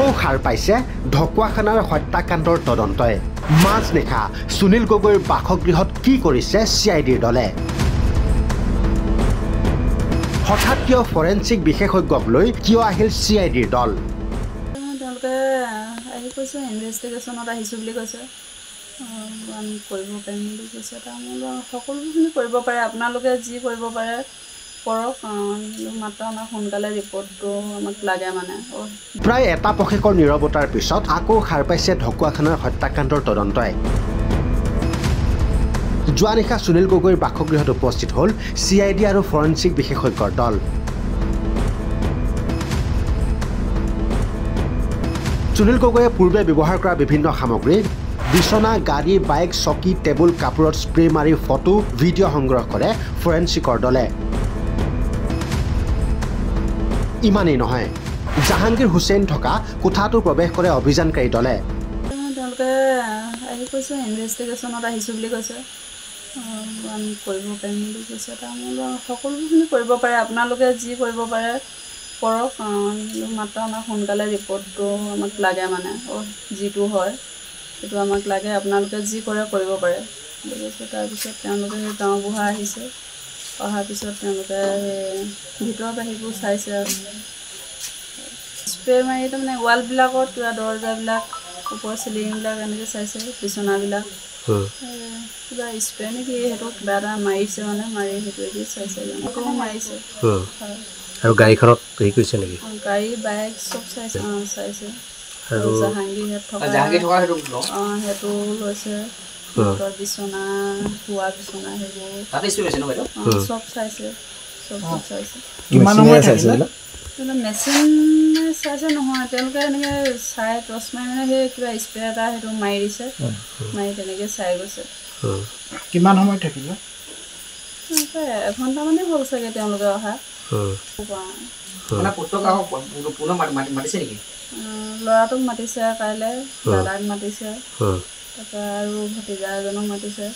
আকৌ সাৰ পাইছে ঢকুৱাখানাৰ হত্যাকাণ্ডৰ তদন্তই মাজনিশা সুনীল গগৈৰ বাসগৃহত কি কৰিছে CIDৰ দলে হঠাৎ কিয় ফৰেনচিক বিশেষজ্ঞক লৈ কিয় আহিল CIDৰ দল তেওঁলোকে আহি কৈছে ইনভেষ্টিগেশ্যনত আহিছোঁ বুলি কৈছে আমি কৰিব পাৰিম বুলি কৈছে সকলোখিনি কৰিব পাৰে আপোনালোকে যি কৰিব পাৰে কৰক মাত্ৰ আমাক সোনকালে ৰিপৰ্টটো আমাক লাগে মানে প্ৰায় এটা পষেকৰ নীৰৱতাৰ পিছত আকৌ সাৰ পাইছে ঢকুৱাখানাৰ হত্যাকাণ্ডৰ তদন্তই যোৱা নিশা সুনীল গগৈৰ বাসগৃহত উপস্থিত হ'ল CID আৰু ফৰেনচিক বিশেষজ্ঞৰ দল সুনীল গগৈয়ে পূৰ্বে ব্যৱহাৰ কৰা বিভিন্ন সামগ্ৰী বিছনা গাড়ী বাইক চকী টেবুল কাপোৰত স্প্ৰে মাৰি ফটো ভিডিঅ' সংগ্ৰহ কৰে ফৰেনচিকৰ দলে ইমানেই নহয় জাহাংগীৰ হুছেইন থকা কোঠাটো প্ৰৱেশ কৰে অভিযানকাৰী দলে তেওঁলোকে আহি কৈছে ইনভেষ্টিগেশ্যনত আহিছোঁ বুলি কৈছে আমি কৰিব পাৰিম বুলি কৈছে সকলোখিনি কৰিব পাৰে আপোনালোকে যি কৰিব পাৰে কৰক মাত্ৰ আমাক সোনকালে ৰিপৰ্টটো আমাক লাগে মানে যিটো হয় সেইটো আমাক লাগে আপোনালোকে যি কৰে কৰিব পাৰে বুলি কৈছে তাৰপিছত তেওঁলোকে সেই গাঁওবুঢ়া আহিছে অহাৰ পিছত তেওঁলোকে ভিতৰৰ বাহিৰবোৰ চাইছে আৰু স্প্ৰে মাৰি তাৰমানে ৱালবিলাকত কিবা দৰ্জাবিলাক ওপৰৰ চিলিংবিলাক এনেকৈ চাইছে বিচনাবিলাক কিবা স্প্ৰে নেকি সেইটো কিবা এটা মাৰিছে মানে মাৰি সেইটোৱেদি চাইছে আকৌ মাৰিছে আৰু গাড়ীখনত হেৰি কৰিছে নেকি গাড়ী বাইক চব চাইছে চাইছে আৰু জাহাংগীৰ সেইটো লৈছে বিচনা শোৱা বিচনা সেইবোৰ চব চাইছে মেচিন চাইছে নহয় তেওঁলোকে এনেকৈ চাই টৰ্চ মাৰি মানে সেই কিবা স্প্ৰে এটা সেইটো মাৰি দিছে মাৰি তেনেকৈ চাই গৈছে কিমান সময় থাকিলে এঘণ্টামানেই হ'ল চাগে তেওঁলোকে অহা ল'ৰাটোক মাতিছে কাইলৈ দাদাক মাতিছে তাৰপৰা আৰু ভতিজা এজনক মাতিছে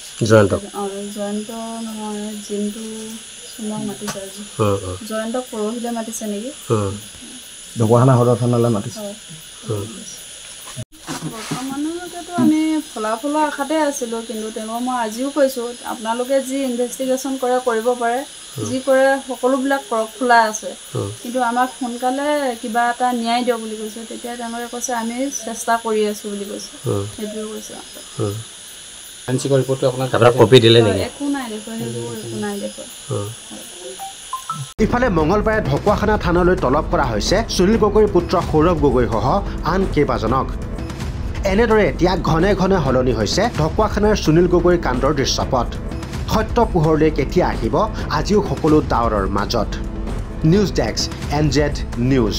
জয়ন্ত নহয় জিন্তু চুমক মাতিছে জয়ন্তক পৰহিলৈ মাতিছে নেকি ঢকুৱাখানা সদৰ থানালৈ মাতিছে বৰ্তমানলৈকেতো আমি ফলাফলৰ আশাতে আছিলোঁ কিন্তু তেওঁলোকক মই আজিও কৈছোঁ আপোনালোকে যি ইনভেষ্টিগেশ্যন কৰে কৰিব পাৰে যি কৰে সকলোবিলাক কৰক খোলা আছে কিন্তু আমাক সোনকালে কিবা এটা ন্যায় দিয়ক বুলি কৈছে তেতিয়া তেওঁলোকে কৈছে আমি চেষ্টা কৰি আছোঁ বুলি কৈছে সেইটোৱে কৈছে একো নাই দেখুৱাই সেইবোৰ একো নাই দেখুৱাই ইফালে মঙলবাৰে ঢকুৱাখানা থানালৈ তলব কৰা হৈছে সুনীল গগৈৰ পুত্ৰ সৌৰভ গগৈ সহ আন কেইবাজনক এনেদৰে এতিয়া ঘনে ঘনে সলনি হৈছে ঢকুৱাখানাৰ সুনীল গগৈৰ কাণ্ডৰ দৃশ্যপট সত্য পোহৰলৈ কেতিয়া আহিব আজিও সকলো ডাৱৰৰ মাজত নিউজ ডেস্ক NZ নিউজ